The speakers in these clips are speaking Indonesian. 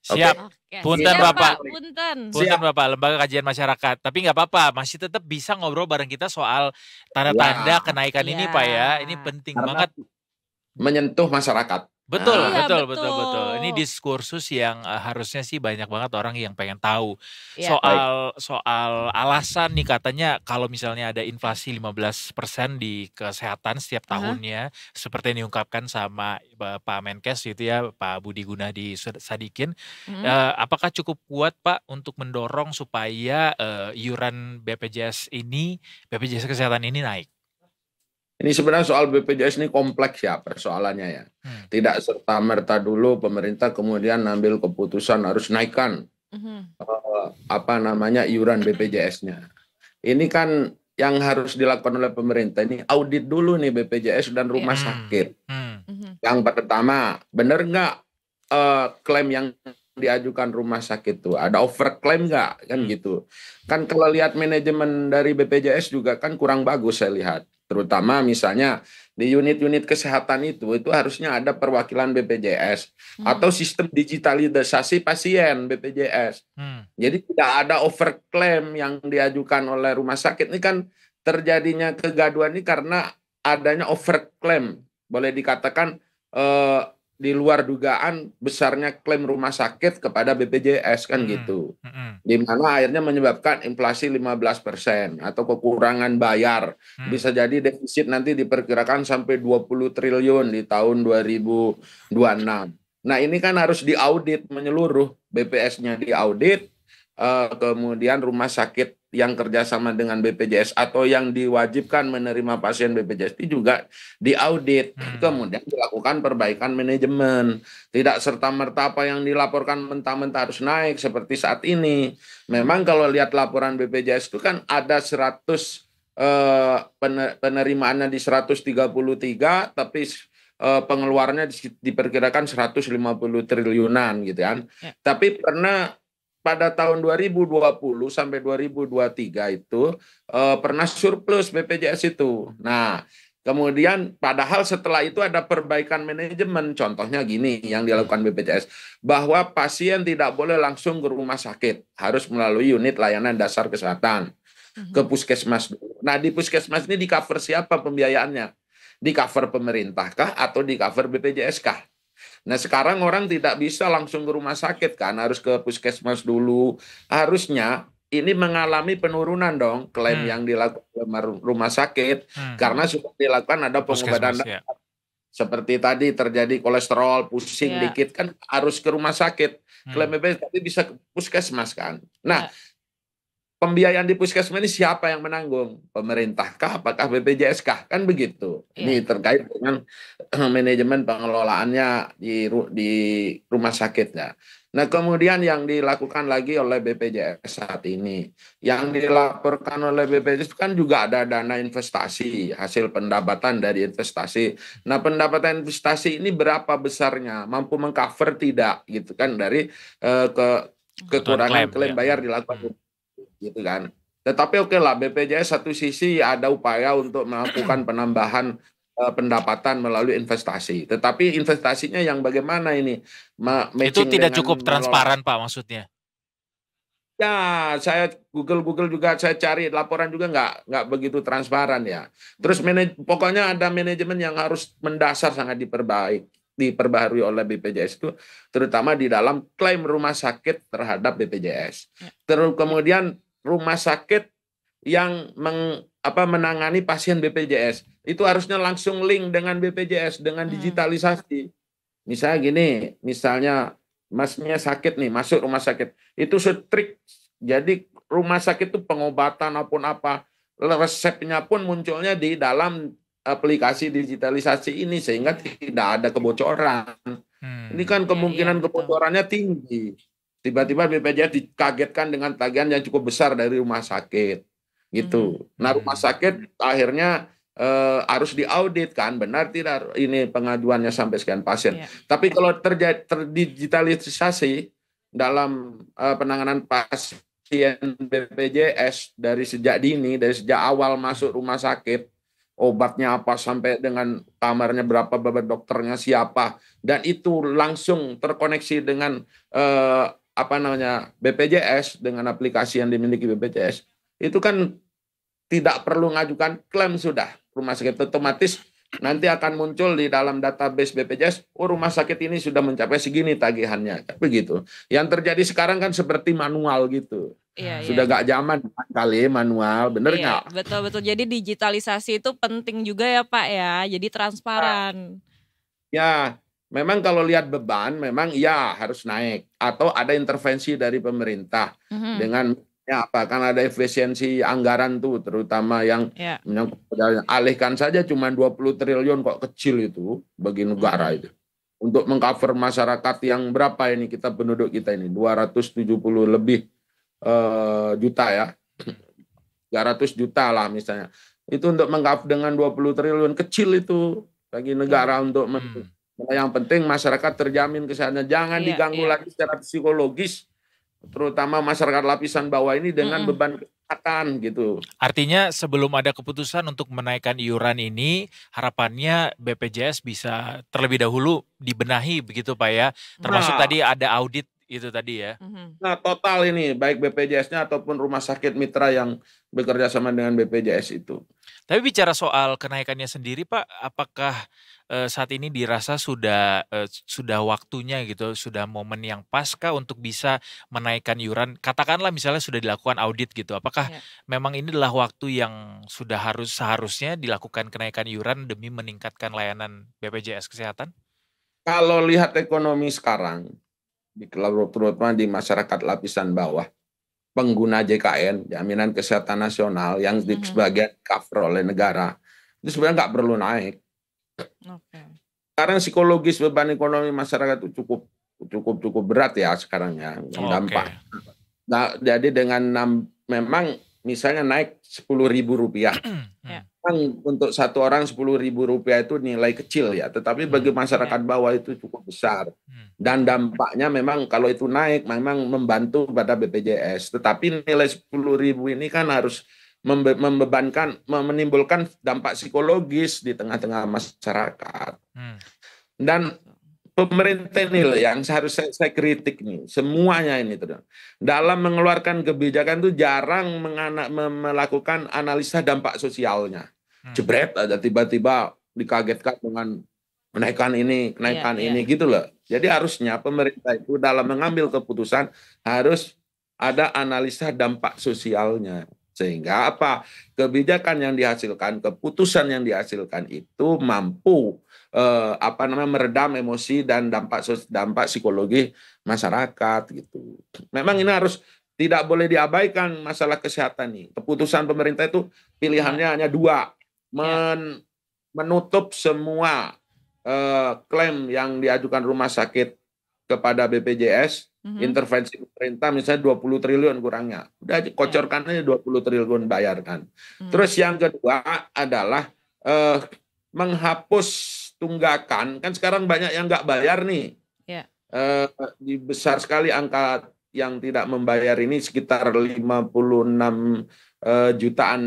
Siap. Oke. Oke, Punten siap Bapak. Pak, punten. Punten Siap. Bapak, Lembaga Kajian Masyarakat. Tapi nggak apa-apa, masih tetap bisa ngobrol bareng kita soal tanda-tanda Ya, kenaikan ini Pak ya. Ini penting karena banget. menyentuh masyarakat. Betul, Nah, Iya, betul, betul, betul. Ini betul. diskursus yang harusnya sih banyak banget orang yang pengen tahu. Iya. Soal alasan nih katanya kalau misalnya ada inflasi 15% di kesehatan setiap tahunnya, seperti yang diungkapkan sama Pak Menkes gitu ya, Pak Budi Gunadi Sadikin. Apakah cukup kuat Pak untuk mendorong supaya iuran BPJS Kesehatan ini naik? ini sebenarnya soal BPJS ini kompleks ya persoalannya ya. Tidak serta-merta dulu pemerintah kemudian ambil keputusan harus naikkan iuran BPJS-nya. Ini kan yang harus dilakukan oleh pemerintah ini audit dulu nih BPJS dan rumah sakit. Yang pertama, benar nggak klaim yang diajukan rumah sakit itu ada overklaim nggak kan gitu. Kan kalau lihat manajemen dari BPJS juga kan kurang bagus saya lihat. Terutama misalnya di unit-unit kesehatan itu harusnya ada perwakilan BPJS atau sistem digitalisasi pasien BPJS. Jadi tidak ada overklaim yang diajukan oleh rumah sakit. Ini kan terjadinya kegaduhan ini karena adanya overklaim. Boleh dikatakan di luar dugaan besarnya klaim rumah sakit kepada BPJS kan gitu. Di mana akhirnya menyebabkan inflasi 15% atau kekurangan bayar. Bisa jadi defisit nanti diperkirakan sampai 20 triliun di tahun 2026. Nah, ini kan harus diaudit menyeluruh, BPS-nya diaudit, kemudian rumah sakit yang kerjasama dengan BPJS atau yang diwajibkan menerima pasien BPJS itu juga diaudit, kemudian dilakukan perbaikan manajemen. Tidak serta-merta apa yang dilaporkan mentah-mentah harus naik seperti saat ini. Memang kalau lihat laporan BPJS itu kan ada 100 penerimaannya di 133, tapi pengeluarannya diperkirakan 150 triliunan gitu kan. Tapi pernah pada tahun 2020 sampai 2023 itu pernah surplus BPJS itu. Nah, kemudian padahal setelah itu ada perbaikan manajemen. Contohnya gini yang dilakukan BPJS, bahwa pasien tidak boleh langsung ke rumah sakit, harus melalui unit layanan dasar kesehatan, ke puskesmas dulu. Nah, di puskesmas ini di cover siapa pembiayaannya? Di cover pemerintah kah atau di cover BPJS kah? Nah, sekarang orang tidak bisa langsung ke rumah sakit kan, harus ke puskesmas dulu. Harusnya ini mengalami penurunan dong klaim yang dilakukan rumah sakit karena sudah dilakukan ada pengobatan seperti tadi terjadi kolesterol, pusing dikit kan harus ke rumah sakit. Klaim BPJS tadi bisa ke puskesmas kan. Nah, pembiayaan di puskesmas ini siapa yang menanggung? Pemerintah kah? Apakah BPJS kah? Kan begitu. Ini terkait dengan manajemen pengelolaannya di rumah sakit ya. Nah, kemudian yang dilakukan lagi oleh BPJS saat ini, yang dilaporkan oleh BPJS kan juga ada dana investasi, hasil pendapatan dari investasi. Nah, pendapatan investasi ini berapa besarnya? Mampu mengcover tidak gitu kan dari kekurangan klaim bayar dilakukan gitu kan. Tetapi oke lah, BPJS satu sisi ada upaya untuk melakukan penambahan pendapatan melalui investasi. Tetapi investasinya yang bagaimana ini? Itu tidak cukup transparan Pak maksudnya? Ya, saya Google juga, saya cari laporan juga nggak begitu transparan ya. Terus pokoknya ada manajemen yang harus mendasar sangat diperbaharui oleh BPJS itu, terutama di dalam klaim rumah sakit terhadap BPJS. Terus kemudian rumah sakit yang menangani pasien BPJS itu harusnya langsung link dengan BPJS dengan digitalisasi. Misalnya gini, misalnya masnya sakit nih, masuk rumah sakit itu strict. Jadi rumah sakit itu pengobatan maupun apa resepnya pun munculnya di dalam aplikasi digitalisasi ini sehingga tidak ada kebocoran. Ini kan kemungkinan kebocorannya tinggi. Tiba-tiba BPJS dikagetkan dengan tagihan yang cukup besar dari rumah sakit gitu. Nah, rumah sakit akhirnya harus diaudit kan, benar tidak ini pengajuannya sampai sekian pasien. Tapi kalau terdigitalisasi dalam penanganan pasien BPJS dari sejak dini, dari sejak awal masuk rumah sakit obatnya apa, sampai dengan kamarnya berapa, beban dokternya siapa, dan itu langsung terkoneksi dengan apa namanya BPJS, dengan aplikasi yang dimiliki BPJS, itu kan tidak perlu mengajukan klaim, sudah rumah sakit otomatis nanti akan muncul di dalam database BPJS, oh rumah sakit ini sudah mencapai segini tagihannya, begitu. Yang terjadi sekarang kan seperti manual gitu. Sudah gak zaman kali manual, bener nggak? Betul-betul. Jadi digitalisasi itu penting juga ya Pak ya, jadi transparan. Ya, memang kalau lihat beban, memang ya harus naik. Atau ada intervensi dari pemerintah dengan ya apa? Kan ada efisiensi anggaran tuh, terutama yang menyangkut alihkan saja cuma 20 triliun, kok kecil itu bagi negara itu. Untuk mengcover masyarakat yang berapa ini, kita penduduk kita ini 270 lebih juta ya. 300 juta lah misalnya. Itu untuk mengcover dengan 20 triliun, kecil itu bagi negara untuk yang penting masyarakat terjamin kesehatannya, jangan diganggu lagi secara psikologis, terutama masyarakat lapisan bawah ini dengan beban kesehatan gitu. Artinya sebelum ada keputusan untuk menaikkan iuran ini, harapannya BPJS bisa terlebih dahulu dibenahi begitu Pak ya, termasuk tadi ada audit itu tadi ya. Nah total ini baik BPJS-nya ataupun rumah sakit mitra yang bekerja sama dengan BPJS itu. Tapi bicara soal kenaikannya sendiri Pak, apakah saat ini dirasa sudah waktunya gitu, sudah momen yang paskah untuk bisa menaikkan iuran? Katakanlah misalnya sudah dilakukan audit gitu, apakah memang ini adalah waktu yang sudah seharusnya dilakukan kenaikan iuran demi meningkatkan layanan BPJS Kesehatan? Kalau lihat ekonomi sekarang, terutama di masyarakat lapisan bawah, pengguna JKN, Jaminan Kesehatan Nasional, yang sebagian cover oleh negara, itu sebenarnya nggak perlu naik. Karena psikologis beban ekonomi masyarakat itu cukup berat ya sekarang ya, dampak. Nah, jadi dengan memang misalnya naik Rp10.000, untuk satu orang Rp10.000 itu nilai kecil ya, tetapi bagi masyarakat bawah itu cukup besar. Dan dampaknya memang kalau itu naik memang membantu pada BPJS, tetapi nilai Rp10.000 ini kan harus membebankan, menimbulkan dampak psikologis di tengah-tengah masyarakat. Dan pemerintah ini yang harus saya kritik nih, semuanya ini dalam mengeluarkan kebijakan itu jarang melakukan analisa dampak sosialnya. Jebret aja tiba-tiba dikagetkan dengan kenaikan ini gitu loh. Jadi harusnya pemerintah itu dalam mengambil keputusan harus ada analisa dampak sosialnya. Sehingga apa? Kebijakan yang dihasilkan, keputusan yang dihasilkan itu mampu meredam emosi dan dampak psikologi masyarakat gitu. Memang ini harus tidak boleh diabaikan masalah kesehatan nih. Keputusan pemerintah itu pilihannya hanya dua, menutup semua klaim yang diajukan rumah sakit kepada BPJS, intervensi pemerintah misalnya 20 triliun kurangnya, udah kocorkan aja 20 triliun bayarkan. Terus yang kedua adalah menghapus tunggakan, kan sekarang banyak yang nggak bayar nih, besar sekali angka yang tidak membayar ini, sekitar 56 jutaan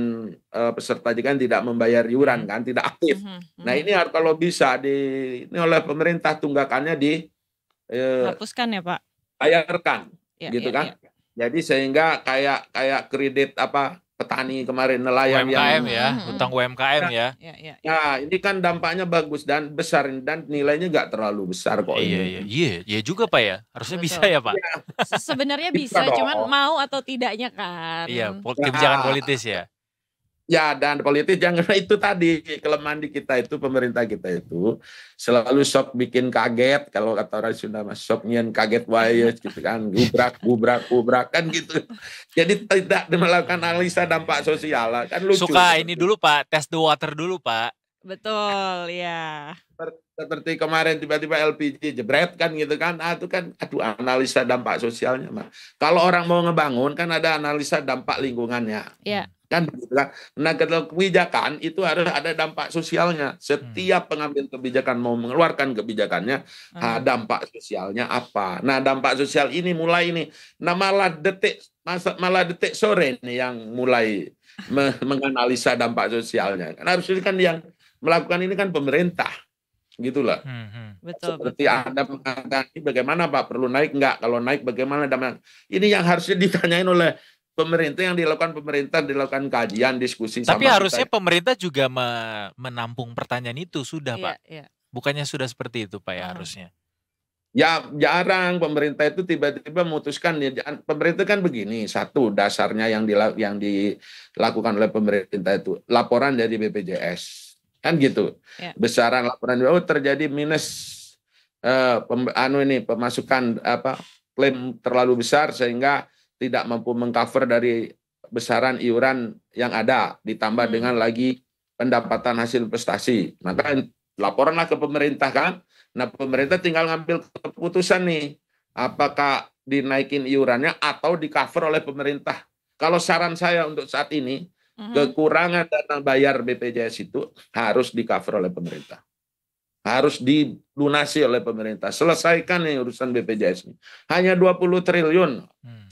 peserta JKN tidak membayar iuran kan, tidak aktif. Nah ini kalau bisa ini oleh pemerintah tunggakannya hapuskan ya Pak, bayarkan gitu kan. Jadi sehingga kayak kredit petani kemarin, nelayan UMKM utang UMKM ya. Nah ini kan dampaknya bagus dan besar dan nilainya nggak terlalu besar kok. Iya juga Pak ya, harusnya bisa ya Pak. Sebenarnya bisa, cuman mau atau tidaknya kan. Iya, kebijakan politis ya. Ya, dan politik jangan, itu tadi kelemahan di kita itu, pemerintah kita itu selalu sok bikin kaget, kalau kata orang Sunda mas, sok nyen kaget wae gitu kan, gubrak kan gitu. Jadi tidak melakukan analisa dampak sosial kan, lucu. Suka ini dulu Pak, test the water dulu Pak. Betul ya. Seperti kemarin tiba-tiba LPG jebret kan gitu kan, itu kan analisa dampak sosialnya. Kalau orang mau ngebangun kan ada analisa dampak lingkungannya. Kan gitu kan. Nah, kebijakan itu harus ada dampak sosialnya. Setiap pengambil kebijakan mau mengeluarkan kebijakannya, dampak sosialnya apa. Nah, dampak sosial ini mulai ini. Nah, malah detik sore nih yang mulai menganalisa dampak sosialnya. Kan harusnya kan yang melakukan ini kan pemerintah, gitulah. Betul, Seperti Anda mengatakan, ini bagaimana Pak, perlu naik enggak? Kalau naik bagaimana? Ini yang harusnya ditanyain oleh pemerintah, yang dilakukan kajian, diskusi Tapi sama harusnya kita. pemerintah juga menampung pertanyaan itu sudah Iya, Pak. iya. Bukannya sudah seperti itu Pak ya harusnya. Ya jarang pemerintah itu tiba-tiba memutuskan. Pemerintah kan begini, satu dasarnya yang dilakukan oleh pemerintah itu laporan dari BPJS, kan gitu. Ya. Besaran laporan terjadi minus pemasukan klaim terlalu besar sehingga tidak mampu mengcover dari besaran iuran yang ada, ditambah dengan lagi pendapatan hasil investasi. Maka laporanlah ke pemerintah kan. Nah, pemerintah tinggal ngambil keputusan nih, apakah dinaikin iurannya atau di-cover oleh pemerintah. Kalau saran saya untuk saat ini, kekurangan dana bayar BPJS itu harus di-cover oleh pemerintah. Harus dilunasi oleh pemerintah. Selesaikan nih urusan BPJS ini. Hanya 20 triliun.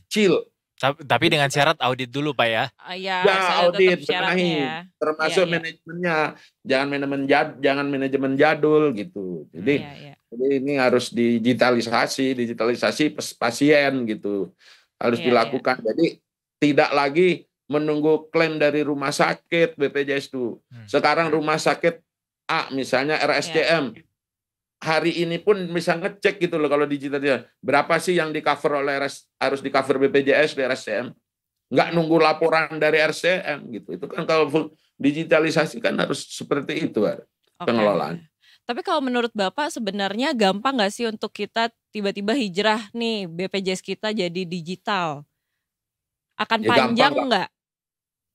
Chill. Tapi dengan syarat audit dulu Pak ya. Ya, audit benahi, ya. Termasuk manajemennya. Jangan manajemen jadul gitu. Jadi ini harus digitalisasi pasien gitu. Harus dilakukan. Jadi tidak lagi menunggu klaim dari rumah sakit BPJS itu. Sekarang rumah sakit A misalnya RSCM. Hari ini pun bisa ngecek gitu loh kalau digitalnya. Berapa sih yang di-cover oleh harus di-cover BPJS di RSCM. Nggak nunggu laporan dari RSCM gitu. Itu kan kalau digitalisasi kan harus seperti itu pengelolaan. Tapi kalau menurut Bapak sebenarnya gampang nggak sih untuk kita tiba-tiba hijrah nih BPJS kita jadi digital? Akan panjang nggak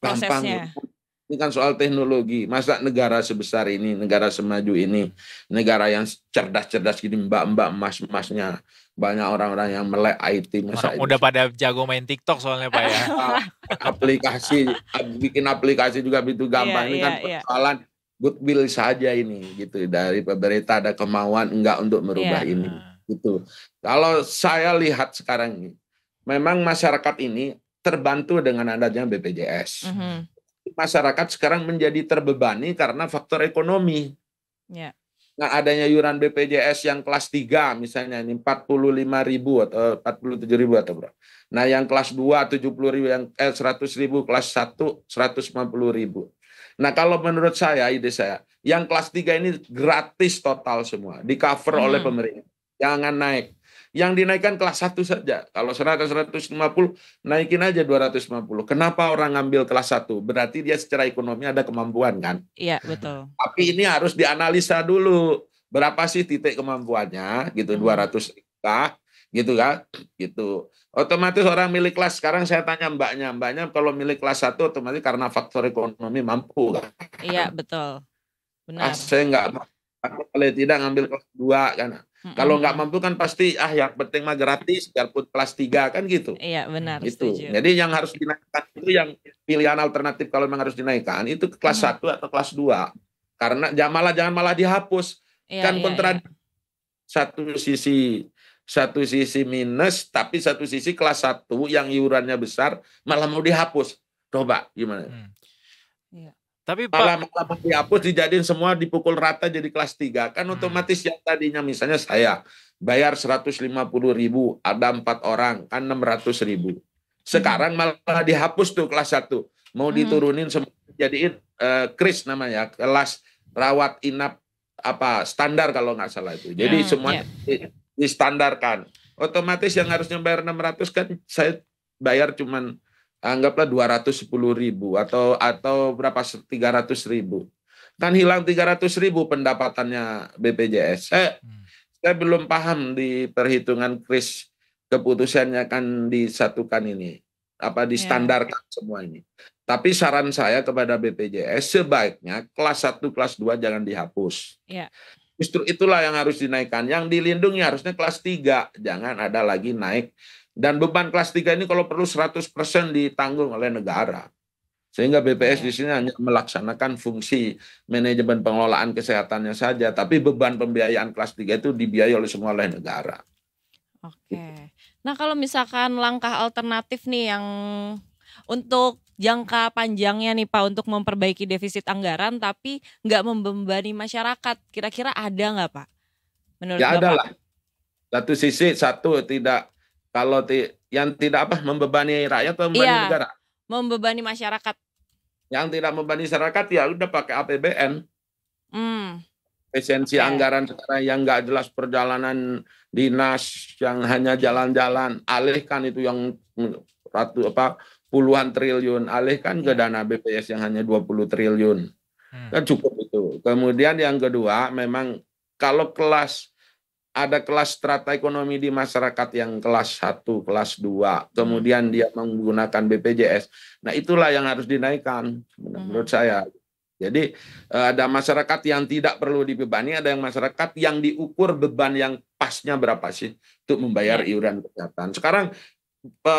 prosesnya? Ini kan soal teknologi. Masa negara sebesar ini, negara semaju ini, negara yang cerdas-cerdas gini, mbak-mbak emas-emasnya, banyak orang-orang yang melek IT. Udah pada jago main TikTok soalnya Pak ya. Bikin aplikasi juga begitu gampang. Ini kan persoalan goodwill saja ini, gitu. Dari pemerintah ada kemauan enggak untuk merubah ini, gitu. Kalau saya lihat sekarang ini, memang masyarakat ini terbantu dengan adanya BPJS. Masyarakat sekarang menjadi terbebani karena faktor ekonomi. Nah, adanya iuran BPJS yang kelas 3 misalnya ini 45.000 atau 47.000 atau berapa. Nah, yang kelas 2 70.000, yang 100.000, kelas 1 150.000. Nah, kalau menurut saya, ide saya, yang kelas 3 ini gratis total semua, di-cover oleh pemerintah. Jangan naik. Yang dinaikkan kelas 1 saja. Kalau 150, naikin aja 250. Kenapa orang ngambil kelas 1? Berarti dia secara ekonomi ada kemampuan kan? Iya, betul. Tapi ini harus dianalisa dulu. Berapa sih titik kemampuannya? Gitu, 200 kah? Gitu kan? Gitu. Otomatis orang milik kelas, sekarang saya tanya mbaknya kalau milik kelas 1 otomatis karena faktor ekonomi mampu kan? Iya, betul. Benar. Saya nggak, kalau tidak ngambil kelas 2 kan? Kalau nggak mampu kan pasti yang penting mah gratis biarpun kelas 3 kan gitu. Iya benar. Itu. Setuju. Jadi yang harus dinaikkan itu yang pilihan alternatif kalau memang harus dinaikkan itu kelas 1 atau kelas 2. Karena jangan malah dihapus. Kan kontradiksi. Satu sisi minus tapi satu sisi kelas 1 yang iurannya besar malah mau dihapus. Coba gimana? Tapi malah dihapus, dijadiin semua dipukul rata jadi kelas 3. Kan otomatis yang tadinya misalnya saya bayar 150.000, ada 4 orang, kan 600.000. Sekarang malah dihapus tuh kelas 1. Mau diturunin semua, jadiin KRIS namanya, kelas rawat inap standar kalau nggak salah itu. Jadi semuanya distandarkan. Otomatis yang harusnya bayar 600 kan saya bayar cuman anggaplah 210.000 atau berapa 300.000. Kan hilang 300.000 pendapatannya BPJS. Saya belum paham di perhitungan KRIS keputusannya kan disatukan ini, distandarkan semua ini. Tapi saran saya kepada BPJS sebaiknya kelas 1, kelas 2 jangan dihapus. Justru itulah yang harus dinaikkan. Yang dilindungi harusnya kelas 3, jangan ada lagi naik. Dan beban kelas 3 ini kalau perlu 100% ditanggung oleh negara. Sehingga BPS di sini hanya melaksanakan fungsi manajemen pengelolaan kesehatannya saja, tapi beban pembiayaan kelas 3 itu dibiayai oleh semua oleh negara. Oke. Nah, kalau misalkan langkah alternatif nih yang untuk jangka panjangnya nih Pak untuk memperbaiki defisit anggaran tapi nggak membebani masyarakat, kira-kira ada nggak Pak menurut Ya ada Bapak? lah. Satu sisi tidak kalau yang tidak membebani rakyat atau membebani Iya, negara. membebani masyarakat. Yang tidak membebani masyarakat ya udah pakai APBN. Esensi Oke. anggaran sekarang yang nggak jelas, perjalanan dinas yang hanya jalan-jalan, alihkan itu yang puluhan triliun, alihkan ke dana BPS yang hanya 20 triliun. Kan cukup itu. Kemudian yang kedua, memang kalau ada kelas strata ekonomi di masyarakat yang kelas 1, kelas 2, kemudian dia menggunakan BPJS. Nah, itulah yang harus dinaikkan menurut saya. Jadi ada masyarakat yang tidak perlu dibebani, ada yang masyarakat yang diukur beban yang pasnya berapa sih untuk membayar iuran kesehatan. Sekarang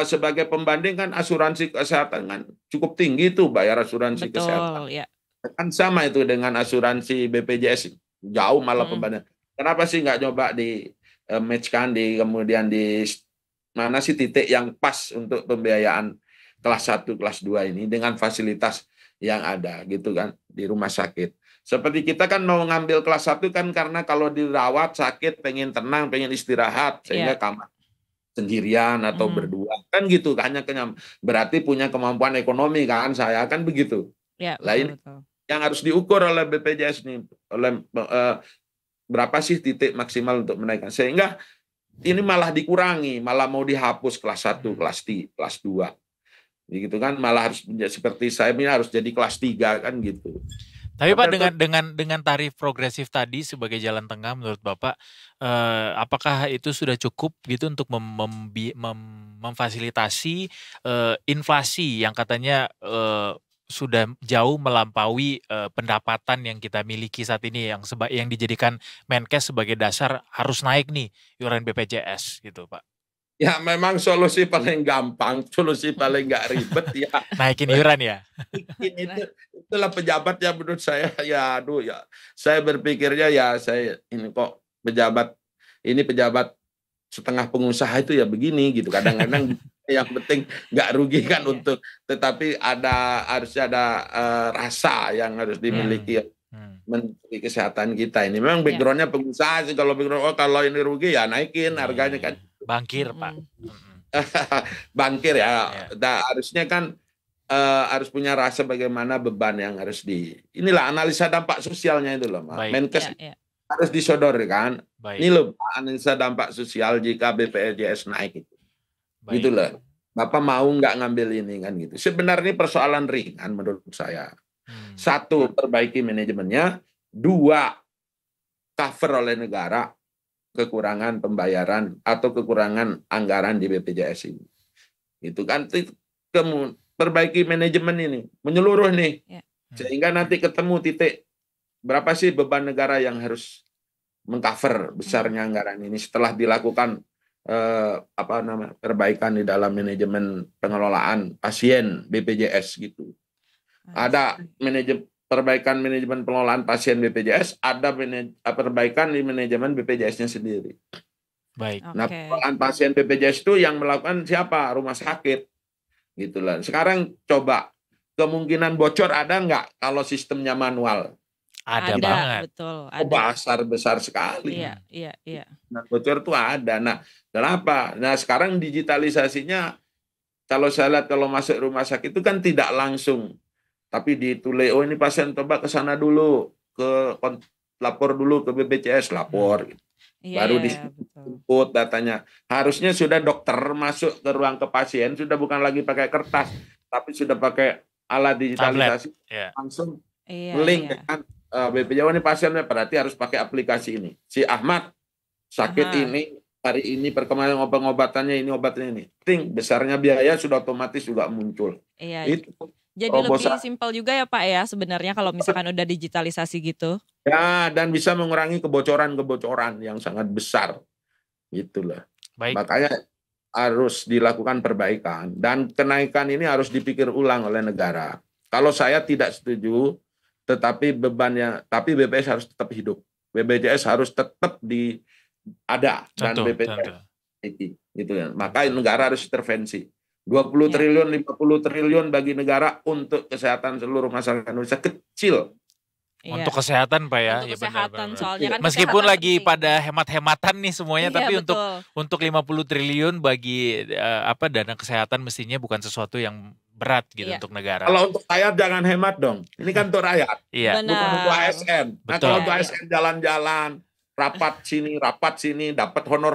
sebagai pembanding kan asuransi kesehatan kan cukup tinggi tuh bayar asuransi kesehatan. Ya. Kan sama itu dengan asuransi BPJS, jauh malah pembanding. Kenapa sih nggak coba di matchkan kemudian di mana sih titik yang pas untuk pembiayaan kelas 1, kelas 2 ini dengan fasilitas yang ada gitu kan di rumah sakit. Seperti kita kan mau ngambil kelas 1 kan karena kalau dirawat sakit pengen tenang, pengen istirahat sehingga kamar sendirian atau berdua kan gitu, hanya berarti punya kemampuan ekonomi kan, saya kan begitu. Lain yang harus diukur oleh BPJS nih, oleh berapa sih titik maksimal untuk menaikkan, sehingga ini malah dikurangi, malah mau dihapus kelas 1, kelas 2. Gitu kan, malah harus seperti saya ini harus jadi kelas 3 kan gitu. Tapi Pak dengan tarif progresif tadi sebagai jalan tengah menurut Bapak, apakah itu sudah cukup gitu untuk memfasilitasi inflasi yang katanya sudah jauh melampaui pendapatan yang kita miliki saat ini, yang dijadikan Menkes sebagai dasar harus naik nih iuran BPJS gitu Pak? Ya memang solusi paling gampang, solusi paling nggak ribet ya. Naikin iuran ya? Itulah pejabat ya menurut saya, ya aduh ya. Saya berpikirnya ya saya ini kok pejabat setengah pengusaha itu ya begini gitu. Kadang-kadang yang penting nggak rugi kan untuk, tetapi harusnya ada rasa yang harus dimiliki Menteri Kesehatan kita ini. Memang backgroundnya pengusaha sih, kalau background kalau ini rugi ya naikin harganya kan. Bangkir Pak. Bangkir ya. Harusnya kan harus punya rasa bagaimana beban yang harus inilah analisa dampak sosialnya itu loh, Menkes harus disodorkan. Ini loh analisa dampak sosial jika BPJS naik itu. Gitu loh. Bapak mau nggak ngambil ini kan gitu. Sebenarnya persoalan ringan menurut saya. 1, perbaiki manajemennya. 2, cover oleh negara kekurangan pembayaran atau kekurangan anggaran di BPJS ini. Itu kan perbaiki manajemen ini menyeluruh nih. Sehingga nanti ketemu titik berapa sih beban negara yang harus mengcover besarnya anggaran ini setelah dilakukan perbaikan di dalam manajemen pengelolaan pasien BPJS gitu. Ada perbaikan manajemen pengelolaan pasien BPJS, ada perbaikan di manajemen BPJS-nya sendiri. Nah, pengelolaan pasien BPJS itu yang melakukan siapa? Rumah sakit. Gitulah. Sekarang coba kemungkinan bocor ada nggak kalau sistemnya manual? Ada banget. Betul. Besar sekali. Iya. Nah, bocor itu ada. Nah, kenapa? Nah, sekarang digitalisasinya kalau saya lihat kalau masuk rumah sakit itu kan tidak langsung. Tapi ditulis, ini pasien coba ke sana dulu, lapor dulu ke BPJS, lapor. Baru diinput datanya. Harusnya sudah dokter masuk ke ruang ke pasien, sudah bukan lagi pakai kertas, tapi sudah pakai alat digitalisasi, langsung link dengan BPJS, ini pasiennya berarti harus pakai aplikasi ini. Si Ahmad sakit ini, hari ini perkembangan obat-obatannya ini, obatnya ini. Besarnya biaya sudah otomatis juga muncul. Itu. Jadi lebih simpel juga ya Pak ya sebenarnya kalau misalkan udah digitalisasi gitu. Ya, dan bisa mengurangi kebocoran-kebocoran yang sangat besar. Itulah. Makanya harus dilakukan perbaikan dan kenaikan ini harus dipikir ulang oleh negara. Kalau saya tidak setuju, tetapi tapi BPJS harus tetap hidup. BPJS harus tetap ada dan BPJS gitu ya. Maka negara harus intervensi. 20 Ya. triliun, 50 triliun bagi negara untuk kesehatan seluruh masyarakat Indonesia kecil. Iya. Untuk kesehatan Pak ya. Untuk Ya benar, kesehatan, benar. soalnya kan Meskipun kesehatan lagi penting. pada hemat-hematan nih semuanya, Iya, tapi betul. untuk 50 triliun bagi dana kesehatan mestinya bukan sesuatu yang berat gitu Iya. untuk negara. Kalau untuk rakyat jangan hemat dong. Ini kan untuk rakyat, Iya, bukan untuk Benar. ASN. Nah Betul. kalau Iya, untuk iya. ASN jalan-jalan, rapat sini, dapat honor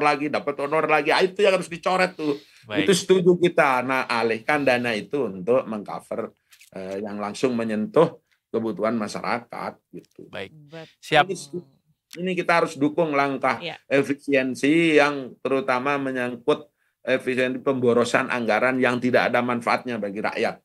lagi, ah, itu yang harus dicoret tuh. baik. Itu setuju kita. Nah, alihkan dana itu untuk mengcover yang langsung menyentuh kebutuhan masyarakat gitu. Baik. Betul. Siap. Ini kita harus dukung langkah Iya. efisiensi yang terutama menyangkut efisiensi pemborosan anggaran yang tidak ada manfaatnya bagi rakyat.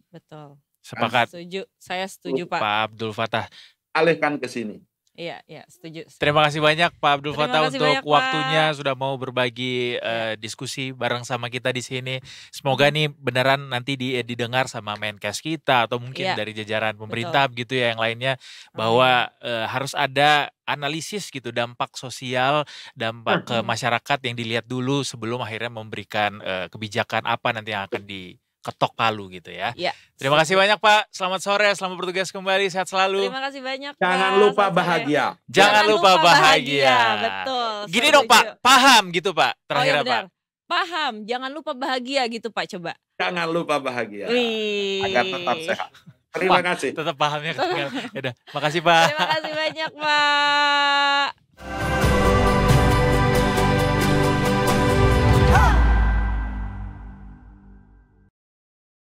Betul. Sepakat Setuju. Saya setuju, Pak. Pak Abdul Fattah. Alihkan ke sini. Iya, setuju. Terima kasih banyak Pak Abdul Terima Fattah kasih untuk banyak, Pak. waktunya, sudah mau berbagi diskusi bareng sama kita di sini. Semoga nih beneran nanti didengar sama Menkes kita atau mungkin Iya. dari jajaran pemerintah gitu ya yang lainnya, bahwa harus ada analisis gitu dampak sosial, dampak ke masyarakat yang dilihat dulu sebelum akhirnya memberikan kebijakan apa nanti yang akan diketok palu gitu ya. Iya. Terima kasih banyak Pak. Selamat sore, selamat bertugas kembali, sehat selalu. Terima kasih banyak, Pak. Jangan lupa Selamat sore. bahagia. Jangan lupa bahagia. Betul. Gini dong setuju. Pak, paham gitu Pak. Oh Terakhir iya Pak. benar. Paham, jangan lupa bahagia gitu Pak, coba. Jangan lupa bahagia. Wih. Agar tetap sehat. Terima kasih. Tetap pahamnya ketinggalan. Yaudah, makasih Pak. Terima kasih banyak, Pak.